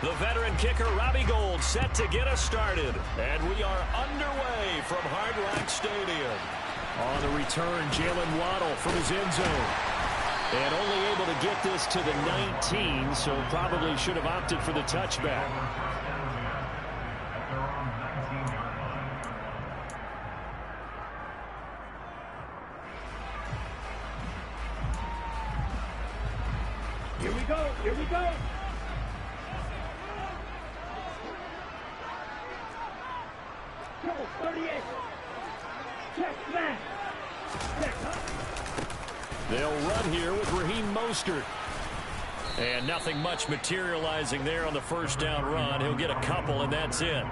The veteran kicker, Robbie Gould, set to get us started. And we are underway from Hard Rock Stadium. On the return, Jalen Waddle from his end zone. And only able to get this to the 19, so probably should have opted for the touchback. Here we go, here we go. Go, 38. Check back. Check up. They'll run here with Raheem Mostert. And nothing much materializing there on the first down run. He'll get a couple, and that's it.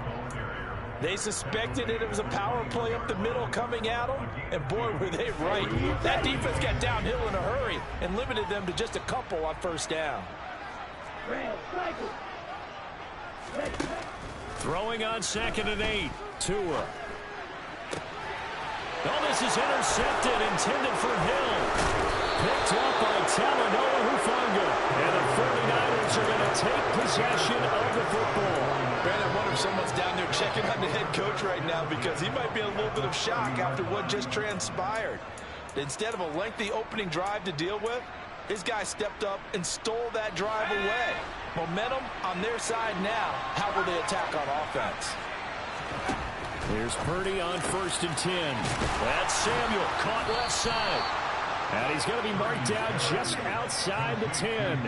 They suspected it was a power play up the middle coming at them, and boy, were they right. That defense got downhill in a hurry and limited them to just a couple on first down. Throwing on 2nd and 8. Tua. Oh, this is intercepted, intended for Hill. Picked up by Talanoa Hufanga. And the 49ers are going to take possession of the football. Man, I wonder if someone's down there checking on the head coach right now, because he might be in a little bit of shock after what just transpired. Instead of a lengthy opening drive to deal with, his guy stepped up and stole that drive away. Momentum on their side now. How will they attack on offense? Here's Purdy on 1st and 10. That's Samuel, caught left side. And he's going to be marked down just outside the 10.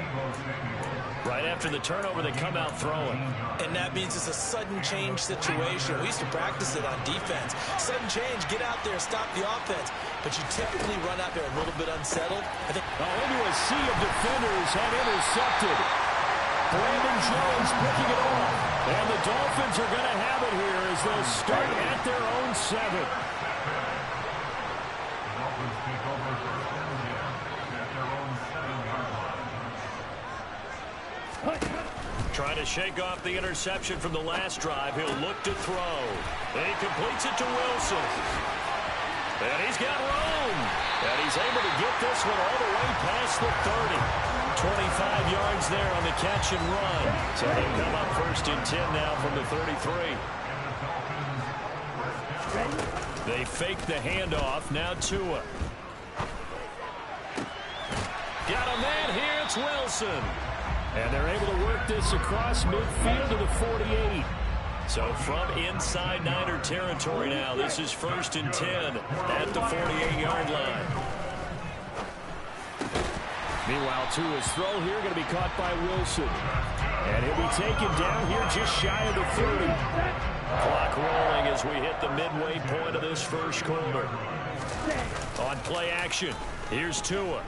Right after the turnover, they come out throwing. And that means it's a sudden change situation. We used to practice it on defense. Sudden change, get out there, stop the offense. But you typically run out there a little bit unsettled. I think into a sea of defenders and intercepted. Brandon Jones picking it off. And the Dolphins are going to have it here as they'll start at their own 7. Trying to shake off the interception from the last drive. He'll look to throw. And he completes it to Wilson. And he's got room. And he's able to get this one all the way past the 30. 25 yards there on the catch and run. So they come up 1st and 10 now from the 33. They fake the handoff. Now Tua. Got a man here. It's Wilson. And they're able to work this across midfield to the 48. So from inside Niner territory now, this is 1st and 10 at the 48-yard line. Meanwhile, Tua's throw here going to be caught by Wilson. And he'll be taken down here just shy of the 30. Clock rolling as we hit the midway point of this first quarter. On play action, here's Tua.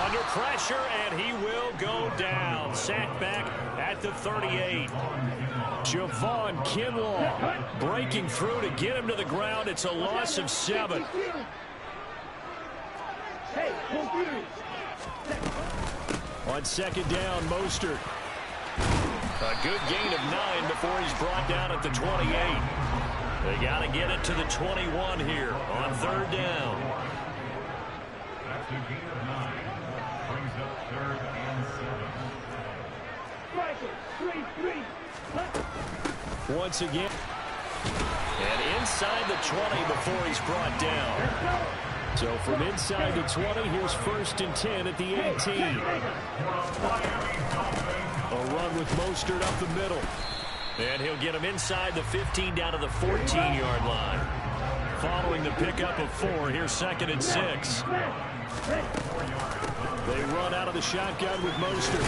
Under pressure, and he will go down. Sacked back at the 38. Javon Kinlaw breaking through to get him to the ground. It's a loss of 7. On 2nd down, Mostert. A good gain of 9 before he's brought down at the 28. They got to get it to the 21 here on 3rd down. Once again. And inside the 20 before he's brought down. So from inside the 20, here's 1st and 10 at the 18. A run with Mostert up the middle. And he'll get him inside the 15 down to the 14-yard line. Following the pickup of 4, here's 2nd and 6. They run out of the shotgun with Mostert.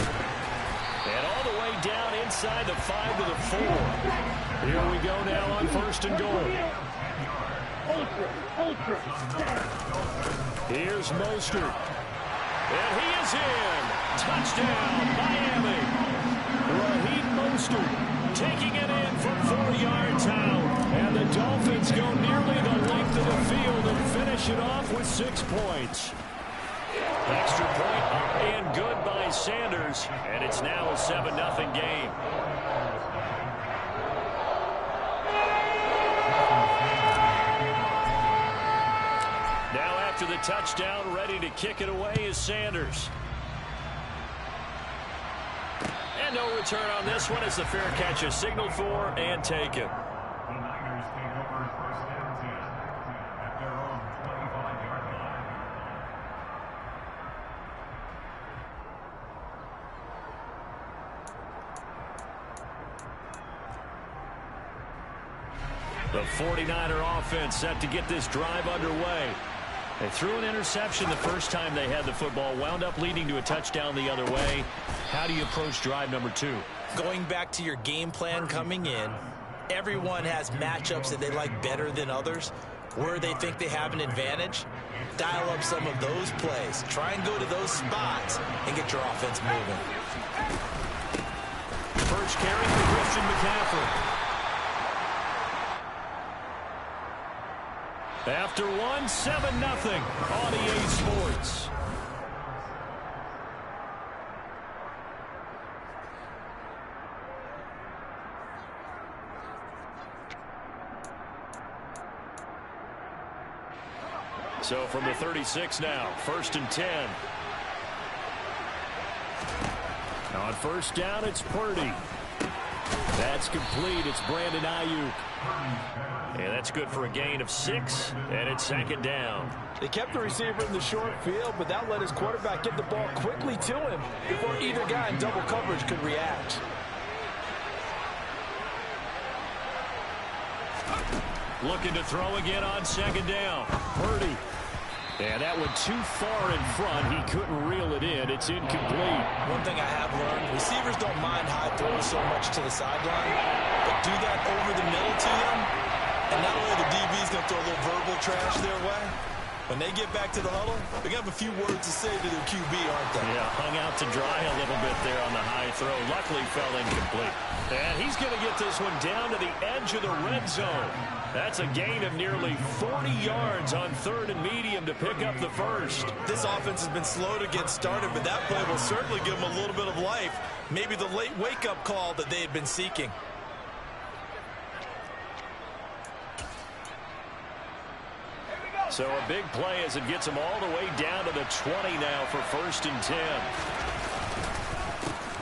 And all the way down inside the 5 to the 4. Here we go now on 1st and goal. Here's Mostert. And he is in. Touchdown, Miami. Raheem Mostert taking it in from 4 yards out. And the Dolphins go nearly the length of the field and finish it off with 6 points. Extra point up and good by Sanders. And it's now a 7-0 game. Now after the touchdown, ready to kick it away is Sanders. no return on this one as the fair catch is signaled for and taken. The Niners take over first and 10 at their own 25-yard line. The 49er offense set to get this drive underway. They threw an interception the first time they had the football, wound up leading to a touchdown the other way. How do you approach drive number 2? Going back to your game plan coming in, everyone has matchups that they like better than others. Where they think they have an advantage, dial up some of those plays. Try and go to those spots and get your offense moving. First carry for Christian McCaffrey. After one, 7-0 on EA Sports. So from the 36 now, 1st and 10. On first down, it's Purdy. That's complete. It's Brandon Ayuk. And that's good for a gain of 6, and it's 2nd down. They kept the receiver in the short field, but that let his quarterback get the ball quickly to him before either guy in double coverage could react. Looking to throw again on 2nd down. Purdy. And that went too far in front. He couldn't reel it in. It's incomplete. One thing I have learned, receivers don't mind high throws so much to the sideline, but do that over the middle to them, and not only the DB's going to throw a little verbal trash their way, when they get back to the huddle, they're going to have a few words to say to their QB, aren't they? Yeah, hung out to dry a little bit there on the high throw. Luckily fell incomplete. And he's going to get this one down to the edge of the red zone. That's a gain of nearly 40 yards on 3rd and medium to pick up the first. This offense has been slow to get started, but that play will certainly give them a little bit of life. Maybe the late wake-up call that they had been seeking. So a big play as it gets them all the way down to the 20 now for 1st and 10.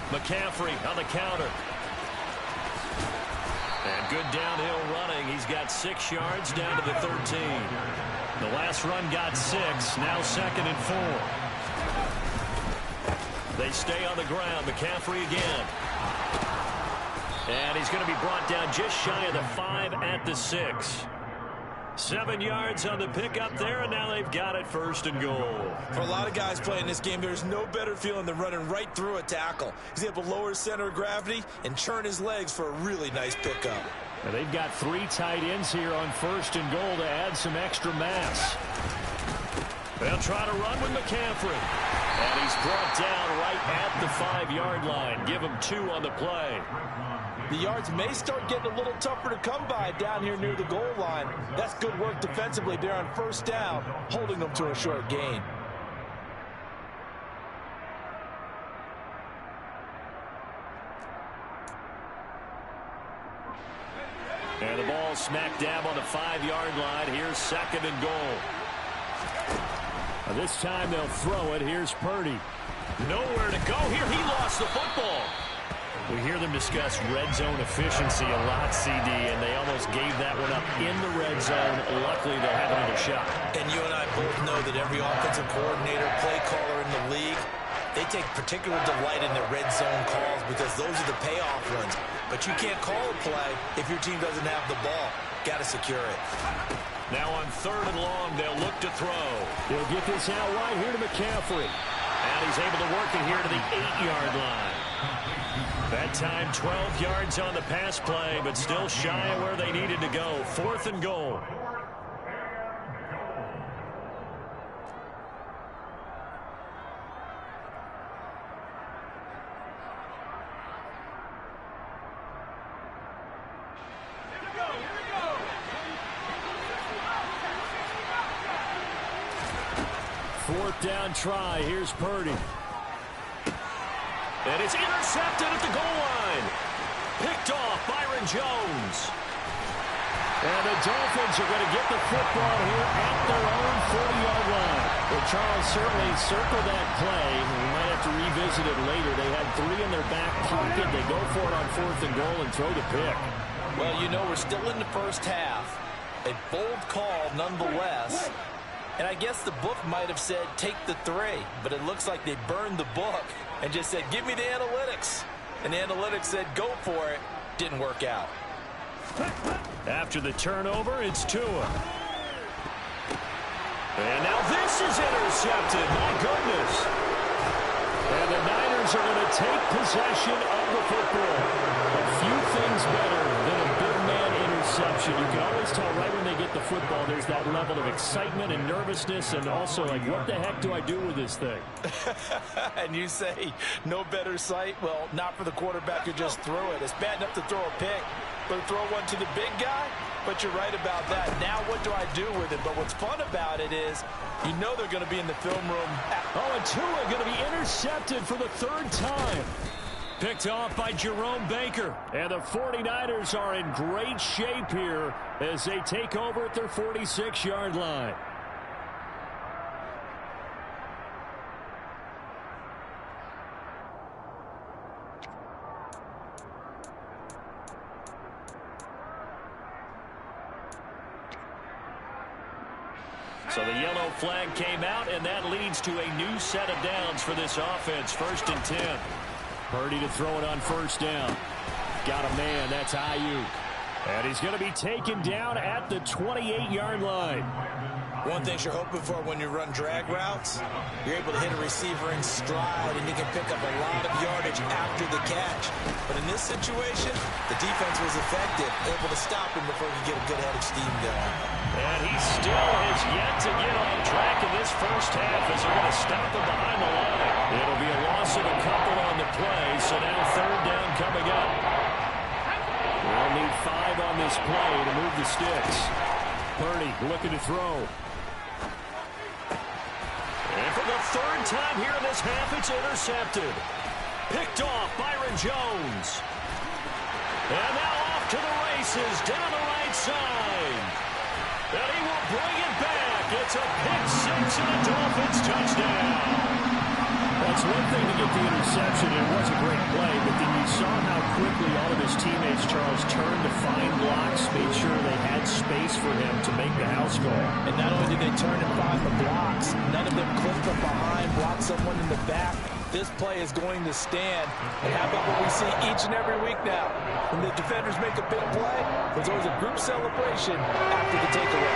McCaffrey on the counter. And good downhill running. He's got 6 yards down to the 13. The last run got 6. Now 2nd and 4. They stay on the ground. McCaffrey again. And he's going to be brought down just shy of the 5 at the 6. 7 yards on the pickup there, and now they've got it 1st and goal. For a lot of guys playing this game, there's no better feeling than running right through a tackle. He's able to lower his center of gravity and churn his legs for a really nice pickup. Now they've got 3 tight ends here on 1st and goal to add some extra mass. They'll try to run with McCaffrey. And he's brought down right at the 5-yard line. Give him 2 on the play. The yards may start getting a little tougher to come by down here near the goal line. That's good work defensively there on 1st down, holding them to a short gain. And the ball smack dab on the 5-yard line. Here's 2nd and goal. Now this time they'll throw it. Here's Purdy. Nowhere to go here. He lost the football. We hear them discuss red zone efficiency a lot, CD, and they almost gave that one up in the red zone. Luckily, they'll have another shot. And you and I both know that every offensive coordinator, play caller in the league, they take particular delight in the red zone calls because those are the payoff ones. But you can't call a play if your team doesn't have the ball. Got to secure it. Now on 3rd and long, they'll look to throw. They'll get this out wide here to McCaffrey. And he's able to work it here to the 8-yard line. That time 12 yards on the pass play, but still shy of where they needed to go. 4th and goal. Fourth down try. Here's Purdy. And it's intercepted at the goal line. Picked off Byron Jones. And the Dolphins are going to get the football here at their own 40-yard line. Well, Charles, certainly circle that play. We might have to revisit it later. They had 3 in their back pocket. They go for it on 4th and goal and throw the pick. Well, you know, we're still in the first half. A bold call nonetheless. And I guess the book might have said take the 3, but it looks like they burned the book and just said give me the analytics. And the analytics said go for it. Didn't work out. After the turnover, it's Tua. And now this is intercepted. My goodness. And the Niners are going to take possession of the football. A few things better than a big man interception. You can always tell right when they get the football, there's that level of excitement and nervousness and also like, what the heck do I do with this thing? And you say no better sight? Well, not for the quarterback who just threw it. It's bad enough to throw a pick, but to throw one to the big guy? But you're right about that. Now what do I do with it? But what's fun about it is you know they're going to be in the film room. Oh, and Tua going to be intercepted for the 3rd time. Picked off by Jerome Baker. And the 49ers are in great shape here as they take over at their 46-yard line. So the yellow flag came out, and that leads to a new set of downs for this offense. 1st and 10. Purdy to throw it on 1st down. Got a man. That's Ayuk. And he's going to be taken down at the 28-yard line. One thing you're hoping for when you run drag routes, you're able to hit a receiver in stride, and you can pick up a lot of yardage after the catch. But in this situation, the defense was effective, able to stop him before he could get a good head of steam going. And he still has yet to get on track in this first half as they're going to stop him behind the line. It'll be a loss of a couple on the play, so now 3rd down coming up. We'll need 5 on this play to move the sticks. Purdy looking to throw. And for the 3rd time here in this half, it's intercepted. Picked off Byron Jones. And now off to the races down the right side. And he will bring it back. It's a pick 6 and a Dolphins touchdown. That's one thing to get the interception. It was a great play, but then you saw how quickly all of his teammates, Charles, turned to find blocks, made sure they had space for him to make the house call. And not only did they turn and find the blocks, none of them clipped from behind, blocked someone in the back. This play is going to stand. And how about what we see each and every week now? When the defenders make a big play, there's always a group celebration after the takeaway.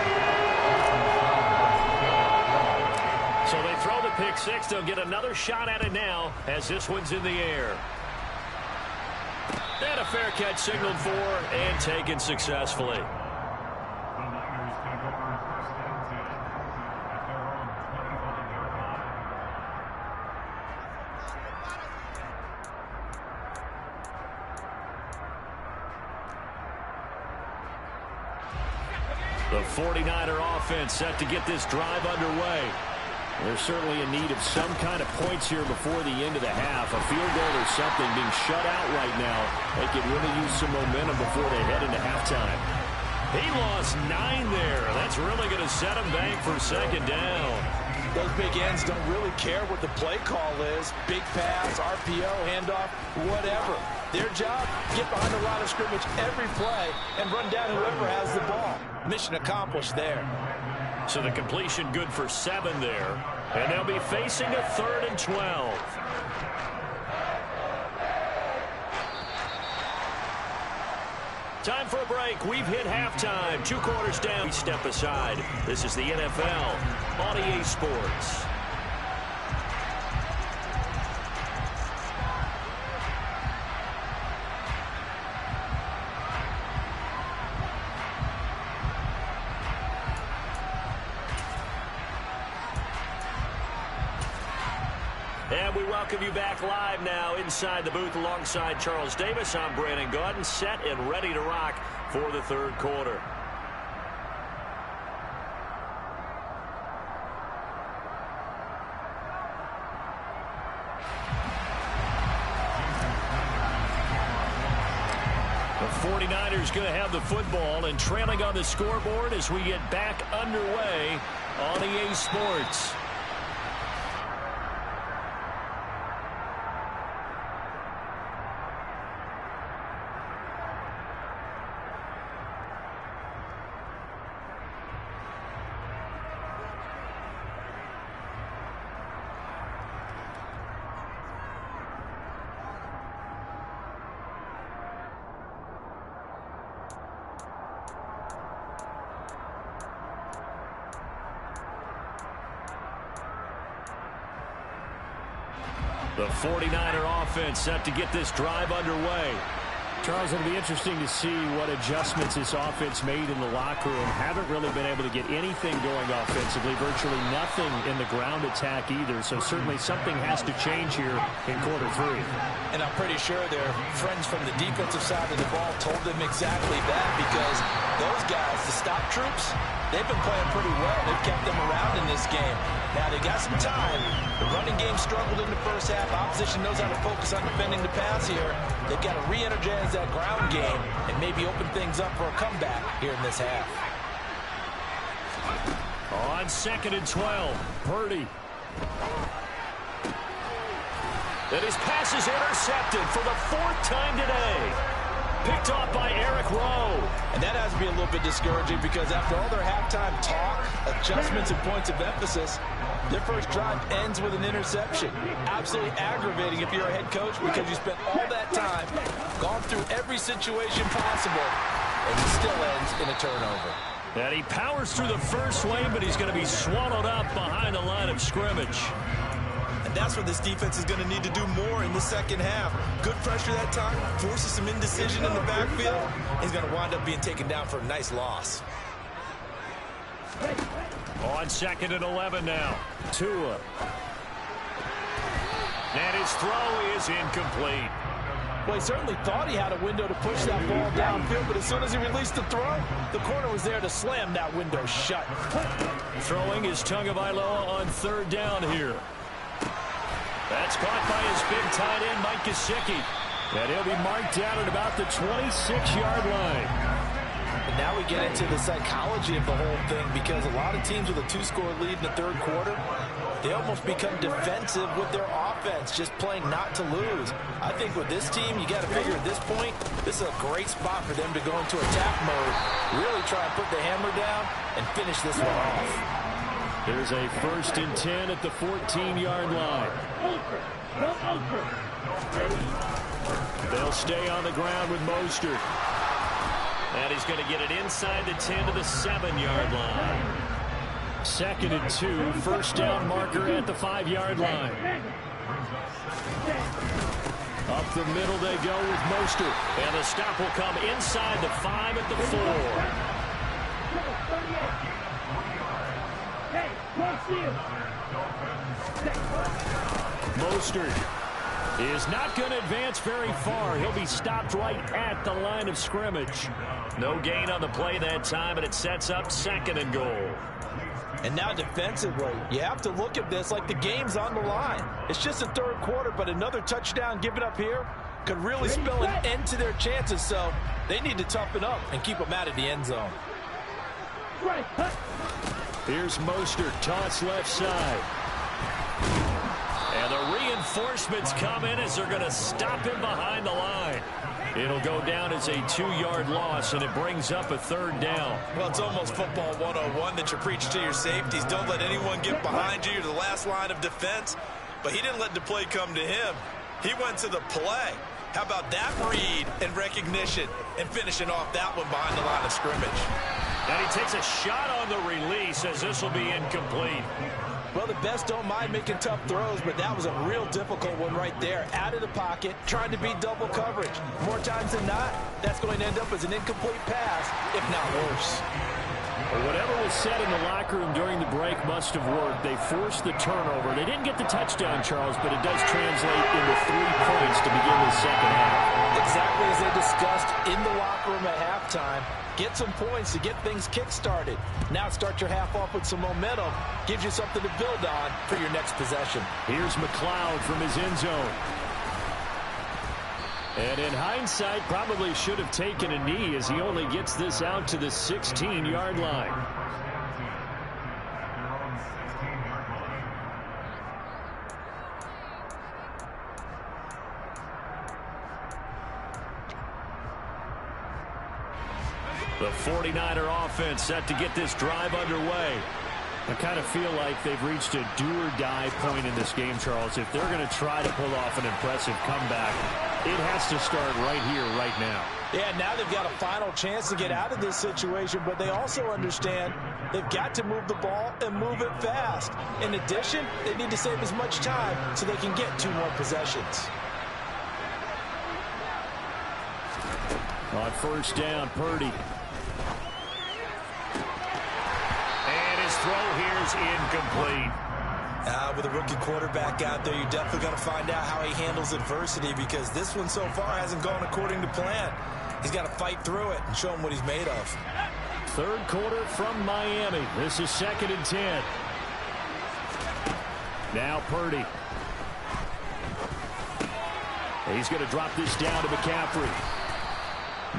So they throw the pick 6. They'll get another shot at it now as this one's in the air. And a fair catch signaled for and taken successfully. The Niners take over 1st and 10 at their own 25-yard line. The 49er offense set to get this drive underway. They're certainly in need of some kind of points here before the end of the half. A field goal or something being shut out right now. They could really use some momentum before they head into halftime. He lost 9 there. That's really going to set him back for 2nd down. Those big ends don't really care what the play call is. Big pass, RPO, handoff, whatever. Their job, get behind the line of scrimmage every play and run down whoever has the ball. Mission accomplished there. So the completion good for 7 there. And they'll be facing a 3rd and 12. Time for a break. We've hit halftime. 2 quarters down. We step aside. This is the NFL on EA Sports. And we welcome you back live now inside the booth alongside Charles Davis. I'm Brandon Gaudin, set and ready to rock for the 3rd quarter. The 49ers going to have the football and trailing on the scoreboard as we get back underway on EA Sports. The 49er offense set to get this drive underway. Charles, it'll be interesting to see what adjustments this offense made in the locker room. Haven't really been able to get anything going offensively, virtually nothing in the ground attack either. So certainly something has to change here in quarter 3. And I'm pretty sure their friends from the defensive side of the ball told them exactly that, because those guys, the stop troops, they've been playing pretty well. They've kept them around in this game. Now they got some time. The running game struggled in the first half. Opposition knows how to focus on defending the pass here. They've got to re-energize that ground game and maybe open things up for a comeback here in this half. On 2nd and 12, Purdy. And his pass is intercepted for the 4th time today. Picked off by Eric Rowe. And that has to be a little bit discouraging, because after all their halftime talk, adjustments, and points of emphasis, their first drive ends with an interception. Absolutely aggravating if you're a head coach, because you spent all that time, gone through every situation possible, and it still ends in a turnover. And he powers through the first wave, but he's going to be swallowed up behind the line of scrimmage. And that's what this defense is going to need to do more in the second half. Good pressure that time, forces some indecision in the backfield. He's going to wind up being taken down for a nice loss. On 2nd and 11 now, Tua. And his throw is incomplete. Well, he certainly thought he had a window to push that ball downfield, but as soon as he released the throw, the corner was there to slam that window shut. Throwing is Tagovailoa on 3rd down here. That's caught by his big tight end, Mike Gesicki. And he'll be marked down at about the 26-yard line. And now we get into the psychology of the whole thing, because a lot of teams with a 2-score lead in the 3rd quarter, they almost become defensive with their offense, just playing not to lose. I think with this team, you got to figure at this point, this is a great spot for them to go into attack mode, really try and put the hammer down and finish this one off. There's a 1st and 10 at the 14-yard line. They'll stay on the ground with Mostert. And he's going to get it inside the 10 to the 7-yard line. 2nd and 2, 1st down marker at the 5-yard line. Up the middle they go with Mostert. And the stop will come inside the 5 at the 4. Mostert is not going to advance very far. He'll be stopped right at the line of scrimmage. No gain on the play that time, and it sets up 2nd and goal. And now defensively, you have to look at this like the game's on the line. It's just the 3rd quarter, but another touchdown given up here could really spell an end to their chances, so they need to toughen up and keep them out of the end zone. Here's Mostert, toss left side. And the reinforcements come in as they're going to stop him behind the line. It'll go down as a 2-yard loss, and it brings up a 3rd down. Well, it's almost football 101 that you preach to your safeties. Don't let anyone get behind you. You're the last line of defense. But he didn't let the play come to him. He went to the play. How about that read and recognition and finishing off that one behind the line of scrimmage? And he takes a shot on the release as this will be incomplete. Well, the best don't mind making tough throws, but that was a real difficult one right there. Out of the pocket, trying to beat double coverage. More times than not, that's going to end up as an incomplete pass, if not worse. Well, whatever was said in the locker room during the break must have worked. They forced the turnover. They didn't get the touchdown, Charles, but it does translate into 3 points to begin the second half. Exactly as they discussed in the locker room at halftime. Get some points to get things kick-started. Now start your half off with some momentum. Gives you something to build on for your next possession. Here's McLeod from his end zone. And in hindsight, probably should have taken a knee as he only gets this out to the 16-yard line. The 49er offense set to get this drive underway. I kind of feel like they've reached a do-or-die point in this game, Charles. If they're going to try to pull off an impressive comeback, it has to start right here, right now. Yeah, now they've got a final chance to get out of this situation, but they also understand They've got to move the ball and move it fast. In addition, they need to save as much time so they can get 2 more possessions. On first down, Purdy. And his throw here is incomplete. With a rookie quarterback out there, you're definitely going to find out how he handles adversity, because this one so far hasn't gone according to plan. He's got to fight through it and show him what he's made of. Third quarter from Miami. This is 2nd and 10. Now Purdy. He's going to drop this down to McCaffrey.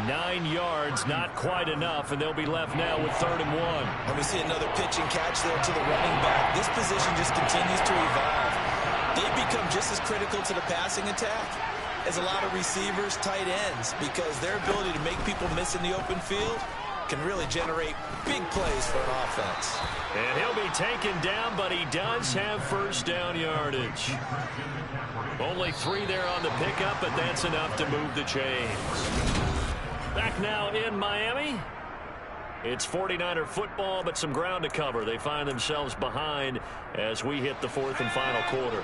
9 yards, not quite enough, and they'll be left now with 3rd and 1. And we see another pitch and catch there to the running back. This position just continues to evolve. They've become just as critical to the passing attack as a lot of receivers, tight ends, because their ability to make people miss in the open field can really generate big plays for an offense. And he'll be taken down, but he does have first down yardage. Only 3 there on the pickup, but that's enough to move the chains. Back now in Miami. It's 49er football, but some ground to cover. They find themselves behind as we hit the 4th and final quarter.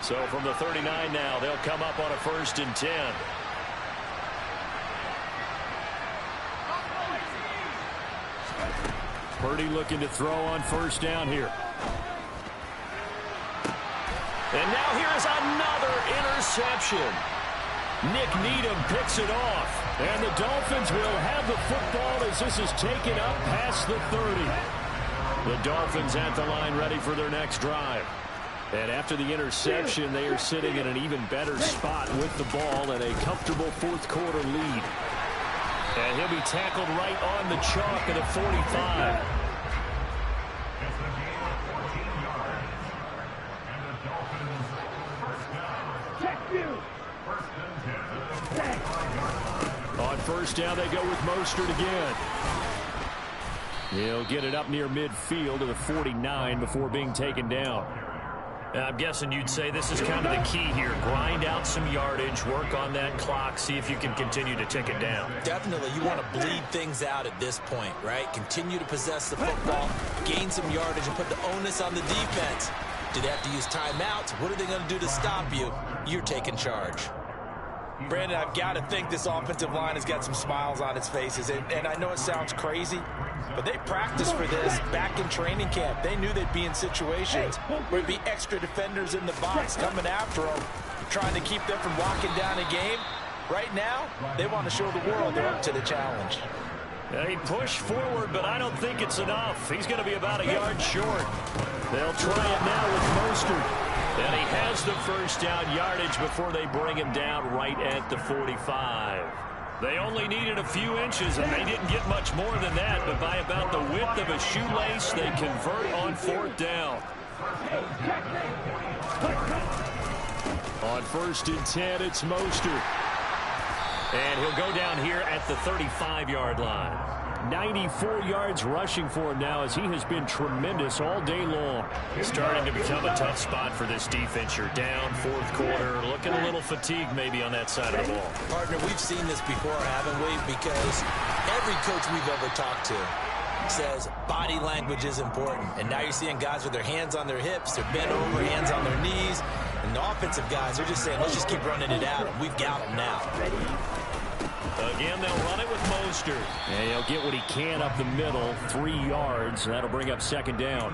So from the 39 now, they'll come up on a 1st and 10. Purdy looking to throw on first down here. And now here is another interception. Nick Needham picks it off. And the Dolphins will have the football as this is taken up past the 30. The Dolphins at the line ready for their next drive. And after the interception, they are sitting in an even better spot with the ball and a comfortable 4th quarter lead. And he'll be tackled right on the chalk at the 45. On first down, they go with Mostert again. He'll get it up near midfield to the 49 before being taken down. I'm guessing you'd say this is kind of the key here. Grind out some yardage, work on that clock, see if you can continue to tick it down. Definitely. You want to bleed things out at this point, right? Continue to possess the football, gain some yardage, and put the onus on the defense. Do they have to use timeouts? What are they going to do to stop you? You're taking charge. Brandon, I've got to think this offensive line has got some smiles on its faces. And I know it sounds crazy, but they practiced for this back in training camp. They knew they'd be in situations where there'd be extra defenders in the box coming after them, trying to keep them from walking down a game. Right now, they want to show the world they're up to the challenge. He pushed forward, but I don't think it's enough. He's going to be about a yard short. They'll try it now with Mostert. And he has the first down yardage before they bring him down right at the 45. They only needed a few inches, and they didn't get much more than that. But by about the width of a shoelace, they convert on 4th down. On 1st and 10, it's Mostert. And he'll go down here at the 35-yard line. 94 yards rushing for him now as he has been tremendous all day long. It's starting to become a tough spot for this defense. You're down 4th quarter, looking a little fatigued maybe on that side of the ball. Partner, we've seen this before, haven't we? Because every coach we've ever talked to says body language is important. And now you're seeing guys with their hands on their hips, they're bent over, hands on their knees. And the offensive guys are just saying, let's just keep running it out. We've got them now. Again, they'll run it with Mostert. And he'll get what he can up the middle, 3 yards. That'll bring up 2nd down.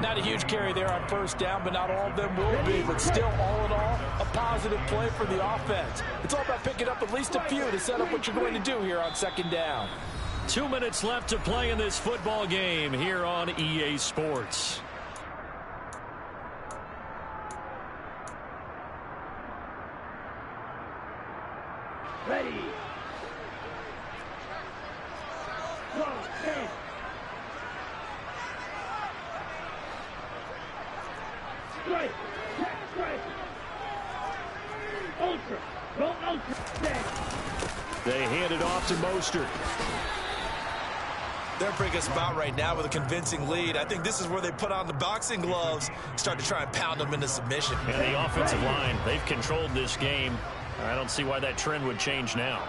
Not a huge carry there on first down, but not all of them will be. But still, all in all, a positive play for the offense. It's all about picking up at least a few to set up what you're going to do here on 2nd down. 2 minutes left to play in this football game here on EA Sports. Ready. Go, hey. Strike. Strike. Ultra. Go ultra. They hand it off to Mostert. They're in a pretty good spot right now with a convincing lead. I think this is where they put on the boxing gloves, start to try and pound them into submission. And the offensive line, they've controlled this game. I don't see why that trend would change now.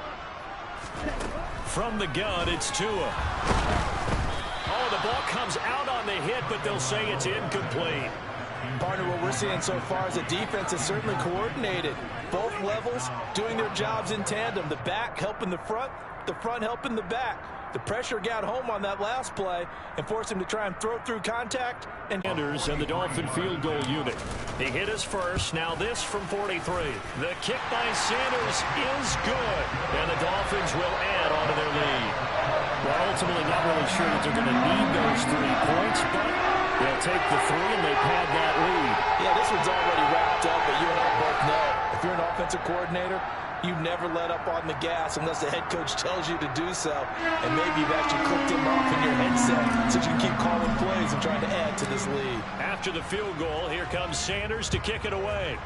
From the gun, it's Tua. Oh, the the ball comes out on the hit, but they'll say it's incomplete. Partner, what we're seeing so far is the defense is certainly coordinated. Both levels doing their jobs in tandem. The back helping the front helping the back. The pressure got home on that last play and forced him to try and throw through contact. And Sanders and the Dolphin field goal unit. He hit his first. Now this from 43. The kick by Sanders is good. And the Dolphins will add on to their lead. Well, ultimately not really sure that they're going to need those 3 points, but they'll take the 3 and they pad that lead. Yeah, this one's already wrapped up, but you and I both know if you're an offensive coordinator, you never let up on the gas unless the head coach tells you to do so. And maybe you've actually clicked him off in your headset so you can keep calling plays and trying to add to this lead. After the field goal, here comes Sanders to kick it away.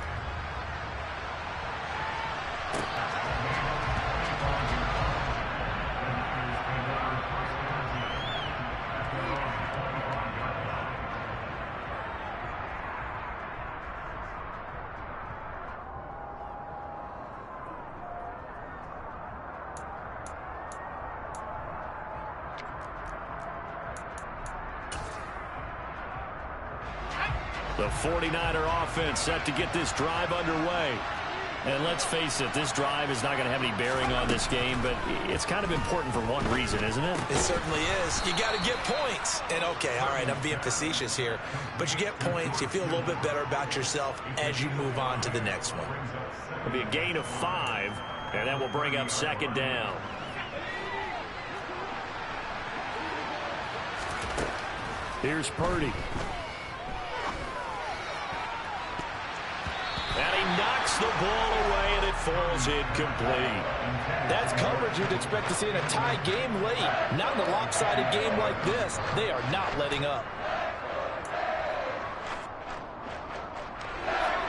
The 49er offense set to get this drive underway. And let's face it, this drive is not going to have any bearing on this game, but it's kind of important for one reason, isn't it? It certainly is. You got to get points. And okay, all right, I'm being facetious here, but you get points, you feel a little bit better about yourself as you move on to the next one. It'll be a gain of 5, and that will bring up second down. Here's Purdy. And he knocks the ball away, and it falls incomplete. That's coverage you'd expect to see in a tie game late. Not in a lopsided game like this. They are not letting up.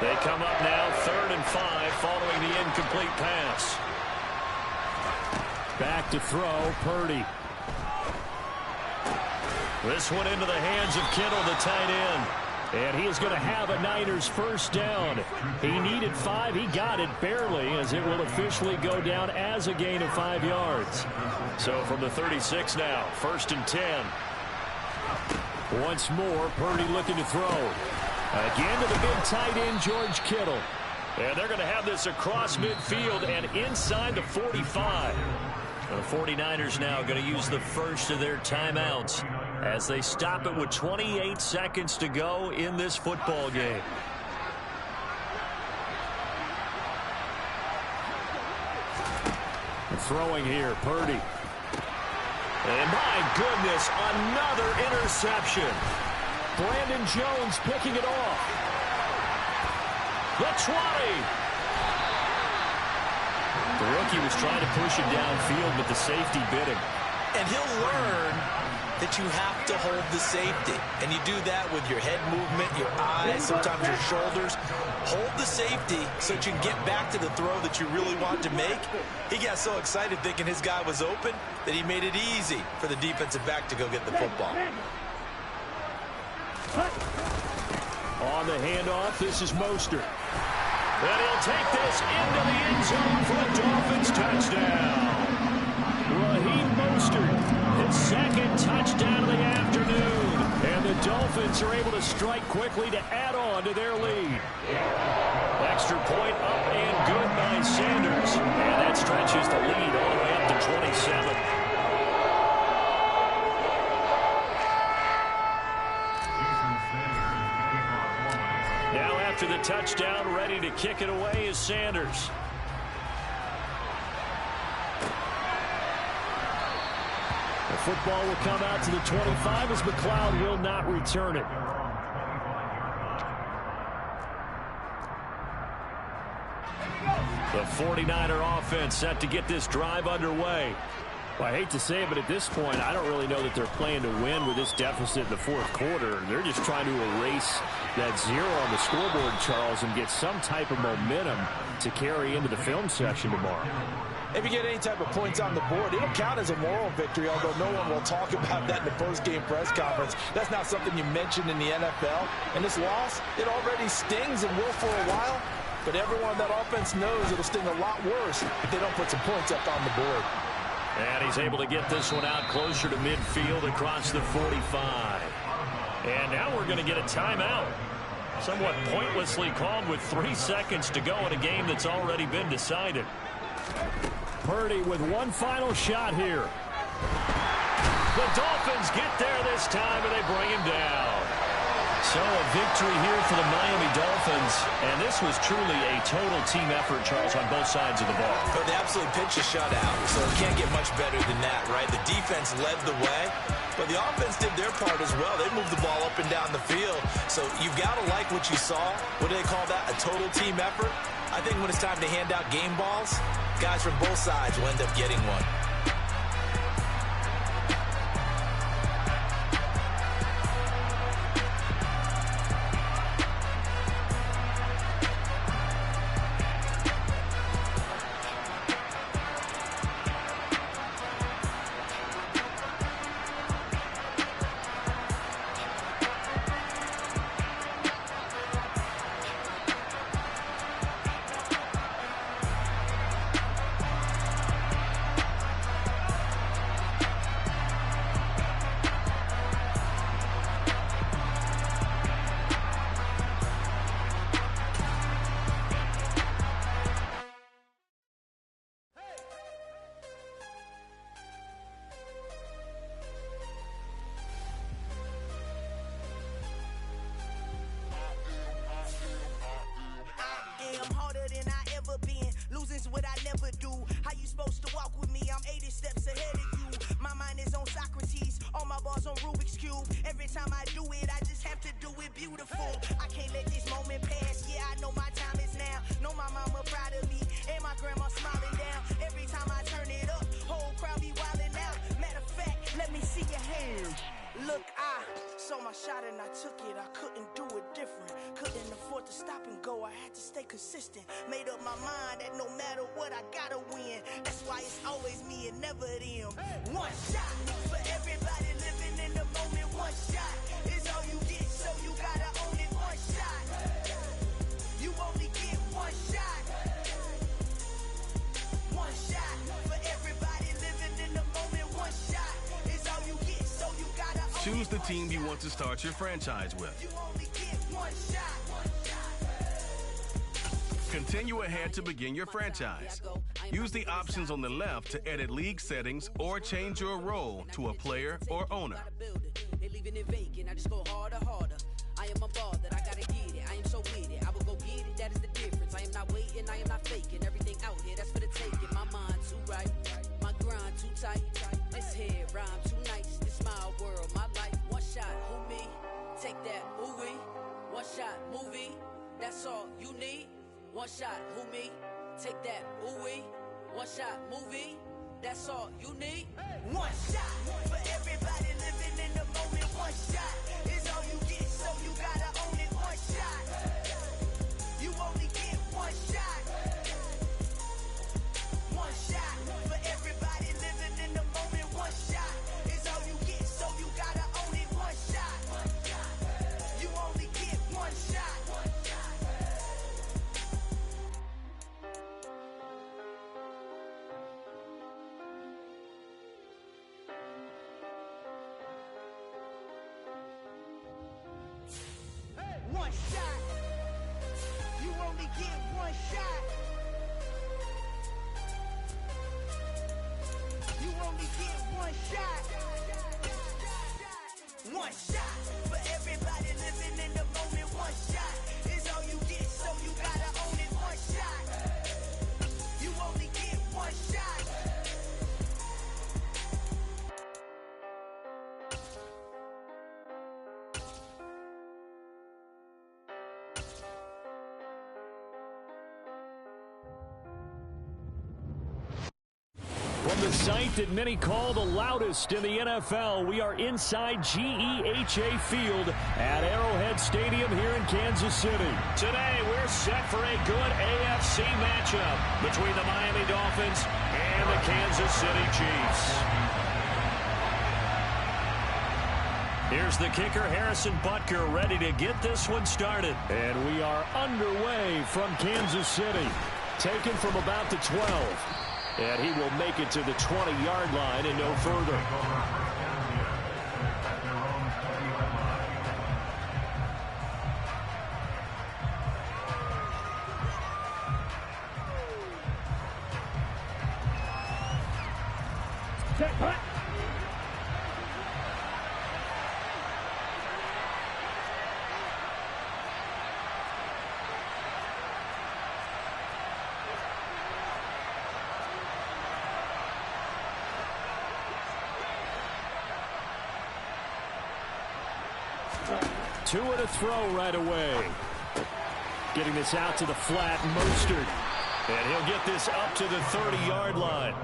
They come up now 3rd and 5 following the incomplete pass. Back to throw, Purdy. This one into the hands of Kittle, the tight end. And he is going to have a Niners first down. He needed 5. He got it barely, as it will officially go down as a gain of 5 yards. So from the 36 now, 1st and 10. Once more, Purdy looking to throw. Again to the big tight end, George Kittle. And they're going to have this across midfield and inside the 45. The 49ers now going to use the first of their timeouts as they stop it with 28 seconds to go in this football game. Throwing here, Purdy. And my goodness, another interception. Brandon Jones picking it off. The 20. The rookie was trying to push him downfield, but the safety bit him. And he'll learn that you have to hold the safety. And you do that with your head movement, your eyes, sometimes your shoulders. Hold the safety so that you can get back to the throw that you really want to make. He got so excited thinking his guy was open that he made it easy for the defensive back to go get the football. On the handoff, this is Mostert. And he'll take this into the end zone for a Dolphins touchdown. Raheem Mostert, his 2nd touchdown of the afternoon. And the Dolphins are able to strike quickly to add on to their lead. Extra point up and good by Sanders. And that stretches the lead all the way up to 27. Now after the touchdown, ready to kick it away is Sanders. The football will come out to the 25 as McLeod will not return it. The 49er offense set to get this drive underway. Well, I hate to say it, but at this point, I don't really know that they're playing to win with this deficit in the 4th quarter. They're just trying to erase that 0 on the scoreboard, Charles, and get some type of momentum to carry into the film session tomorrow. If you get any type of points on the board, it'll count as a moral victory, although no one will talk about that in the post-game press conference. That's not something you mentioned in the NFL. And this loss, it already stings and will for a while, but everyone on that offense knows it'll sting a lot worse if they don't put some points up on the board. And he's able to get this one out closer to midfield across the 45. And now we're going to get a timeout. Somewhat pointlessly called with 3 seconds to go in a game that's already been decided. Purdy with one final shot here. The Dolphins get there this time, and they bring him down. So a victory here for the Miami Dolphins, and this was truly a total team effort, Charles, on both sides of the ball. Oh, they absolutely pitched a shutout, so it can't get much better than that, right? The defense led the way, but the offense did their part as well. They moved the ball up and down the field, so you've got to like what you saw. What do they call that? A total team effort? I think when it's time to hand out game balls, guys from both sides will end up getting one. Consistent, made up my mind that no matter what I gotta win. That's why it's always me and never them. One shot for everybody living in the moment. One shot is all you get, so you gotta own it. One shot, you only get one shot. One shot for everybody living in the moment. One shot is all you get, so you gotta own it. Choose the team you want to start your franchise with. You only get one shot. Continue ahead to begin your franchise. Use the options on the left to edit league settings or change your role to a player or owner. They leaving it vacant. I just go harder. I am a ball that I gotta get it. I am so with it. I will go get it. That is the difference. I am not waiting. I am not faking. Everything out here, that's for the taking. My mind too right. My grind too tight. This head rhyme too nice. This my world, my life. One shot, who me? Take that, ooh wee. One shot, movie. That's all you need. One shot, who me? Take that, ooh wee. One shot, movie. That's all you need. One shot for everybody living in the moment. One shot is all you get, so you gotta own it. One shot, you only get one shot. One shot for everybody living in the moment. One shot is all you get, so you gotta own it. One shot, you only get one shot. One shot. You only get one shot. You only get one shot. One shot for everybody living in the moment. One shot is all you get, so you gotta own it. One shot. You only get one shot. From the site that many call the loudest in the NFL, we are inside GEHA Field at Arrowhead Stadium here in Kansas City. Today, we're set for a good AFC matchup between the Miami Dolphins and the Kansas City Chiefs. Here's the kicker, Harrison Butker, ready to get this one started. And we are underway from Kansas City. Taken from about the 12. And he will make it to the 20-yard line and no further. Set punt. Two and a throw right away. Getting this out to the flat, Mostert. And he'll get this up to the 30-yard line.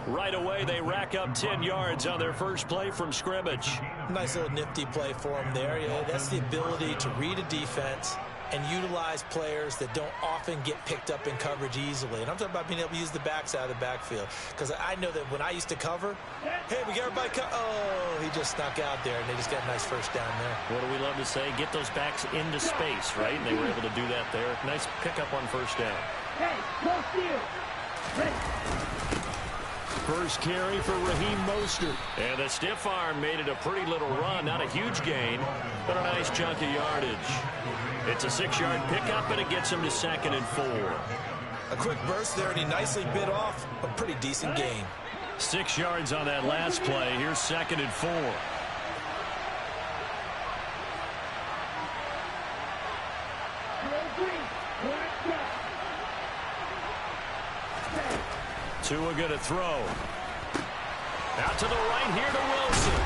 Right away, they rack up 10 yards on their first play from scrimmage. Nice little nifty play for him there. Yeah, that's the ability to read a defense and utilize players that don't often get picked up in coverage easily. And I'm talking about being able to use the backs out of the backfield. Because I know that when I used to cover, hey, we got everybody oh, he just snuck out there, and they just got a nice first down there. What do we love to say? Get those backs into space, right? And they were able to do that there. Nice pickup on first down. Hey, close to you. Ready. First carry for Raheem Mostert. And the stiff arm made it a pretty little run. Not a huge gain, but a nice chunk of yardage. It's a 6-yard pickup, and it gets him to 2nd and 4. A quick burst there, and he nicely bit off a pretty decent gain. 6 yards on that last play. Here's 2nd and 4. Tua going to throw. Out to the right here to Wilson.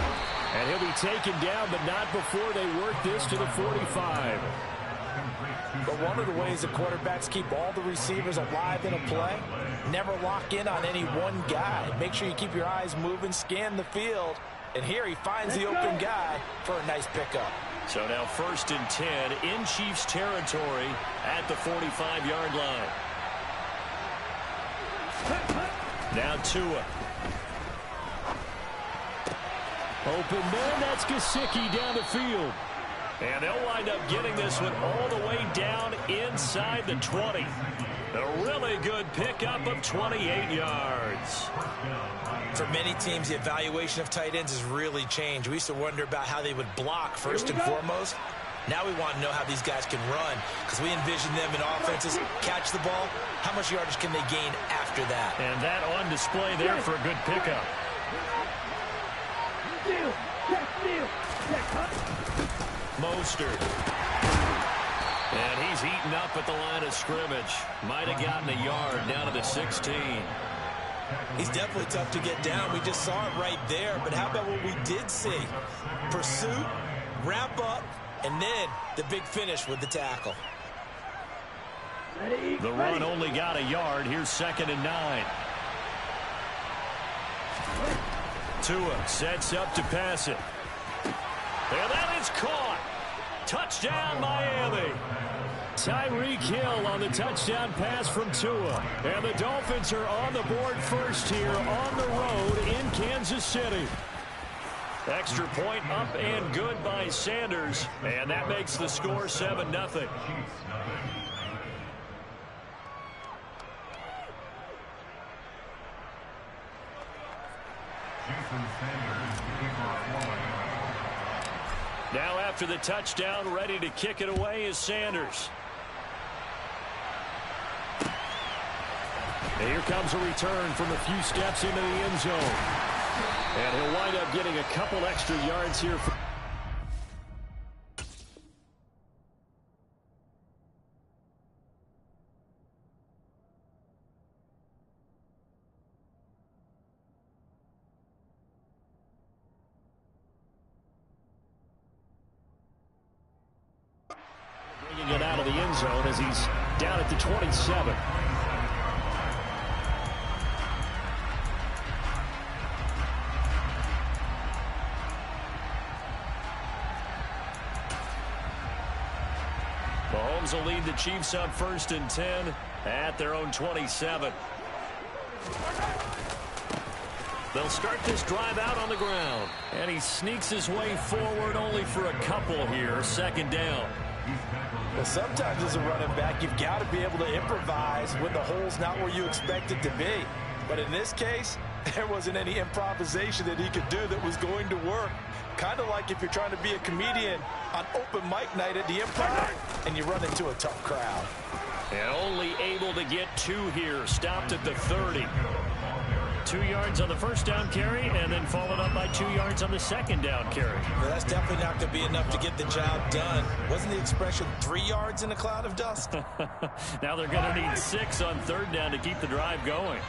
And he'll be taken down, but not before they work this to the 45. But one of the ways that quarterbacks keep all the receivers alive in a play, never lock in on any one guy. Make sure you keep your eyes moving, scan the field. And here he finds the open guy for a nice pickup. So now 1st and 10 in Chiefs territory at the 45-yard line. Now Tua. Open man, that's Gesicki down the field. And they'll wind up getting this one all the way down inside the 20. A really good pickup of 28 yards. For many teams, the evaluation of tight ends has really changed. We used to wonder about how they would block first and foremost. Now we want to know how these guys can run, because we envision them in offenses catch the ball. How much yardage can they gain after that? And that on display there for a good pickup. Mostert. And he's eaten up at the line of scrimmage. Might have gotten a yard down to the 16. He's definitely tough to get down. We just saw it right there. But how about what we did see? Pursuit, wrap up, and then the big finish with the tackle. The run only got a yard. Here's 2nd and 9. Tua sets up to pass it. And that is caught. Touchdown, Miami. Tyreek Hill on the touchdown pass from Tua. And the Dolphins are on the board first here on the road in Kansas City. Extra point up and good by Sanders. And that makes the score 7-0. Now after the touchdown, ready to kick it away is Sanders. And here comes a return from a few steps into the end zone. And he'll wind up getting a couple extra yards here. Bringing it out of the end zone as he's down at the 27. Mahomes will lead the Chiefs up 1st and 10 at their own 27. They'll start this drive out on the ground. And he sneaks his way forward only for a couple here. 2nd down. Well, sometimes as a running back, you've got to be able to improvise when the hole's not where you expect it to be. But in this case, there wasn't any improvisation that he could do that was going to work. Kind of like if you're trying to be a comedian on open mic night at the Improv and you run into a tough crowd. And only able to get 2 here. Stopped at the 30. 2 yards on the first down carry, and then followed up by 2 yards on the second down carry. Well, that's definitely not going to be enough to get the job done. Wasn't the expression 3 yards in a cloud of dust? Now they're going to need 6 on third down to keep the drive going.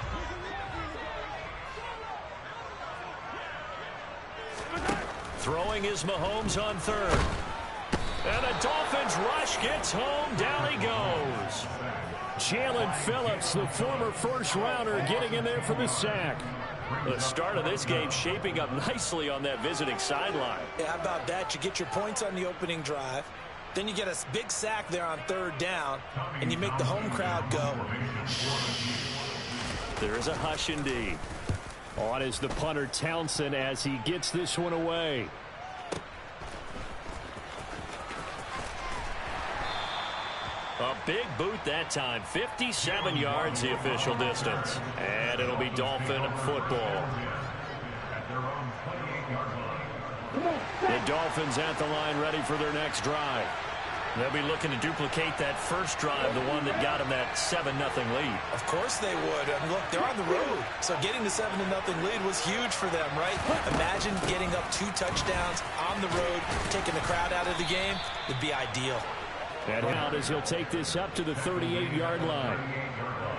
Throwing is Mahomes on third. And the Dolphins rush gets home. Down he goes. Jalen Phillips, the former first-rounder, getting in there for the sack. The start of this game shaping up nicely on that visiting sideline. Yeah, how about that? You get your points on the opening drive. Then you get a big sack there on third down, and you make the home crowd go. There's a hush indeed. On is the punter Townsend as he gets this one away. A big boot that time. 57 yards the official distance. And it'll be Dolphin football. The Dolphins at the line ready for their next drive. They'll be looking to duplicate that first drive, the one that got them that 7-0 lead. Of course they would. And look, they're on the road. So getting the 7-0 lead was huge for them, right? Imagine getting up 2 touchdowns on the road, taking the crowd out of the game. Would be ideal. And out as he'll take this up to the 38-yard line.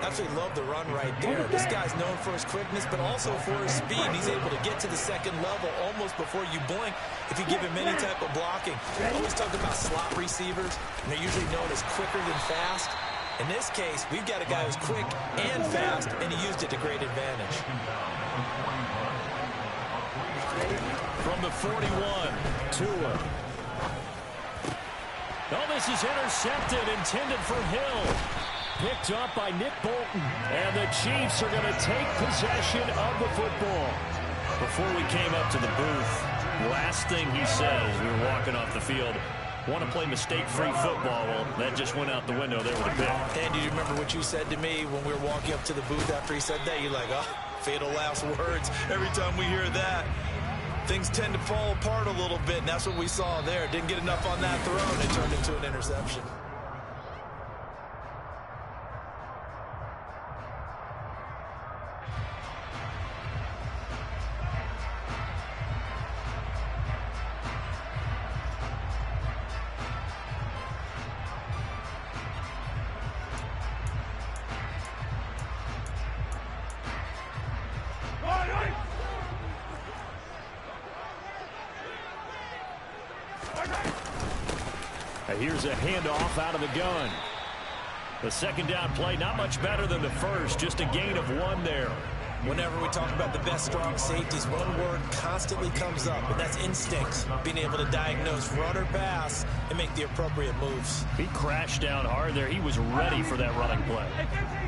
Absolutely love the run right there. This guy's known for his quickness, but also for his speed. He's able to get to the second level almost before you blink if you give him any type of blocking. I always talk about slot receivers, and they're usually known as quicker than fast. In this case, we've got a guy who's quick and fast, and he used it to great advantage. From the 41, Tua. Oh, this is intercepted, intended for Hill. Picked up by Nick Bolton. And the Chiefs are going to take possession of the football. Before we came up to the booth, last thing he said as we were walking off the field, want to play mistake-free football. Well, that just went out the window there with a pick. And do you remember what you said to me when we were walking up to the booth after he said that? You're like, oh, fatal last words. Every time we hear that, things tend to fall apart a little bit, and that's what we saw there. Didn't get enough on that throw, and it turned into an interception. Here's a handoff out of the gun. The second down play, not much better than the first, just a gain of 1 there. Whenever we talk about the best strong safeties, one word constantly comes up, and that's instincts. Being able to diagnose run or pass and make the appropriate moves. He crashed down hard there. He was ready for that running play.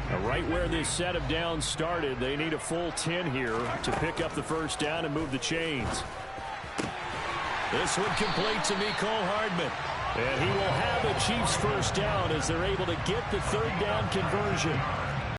Now, right where this set of downs started, they need a full 10 here to pick up the first down and move the chains. This one complete to Mecole Hardman. And he will have the Chiefs first down as they're able to get the third down conversion.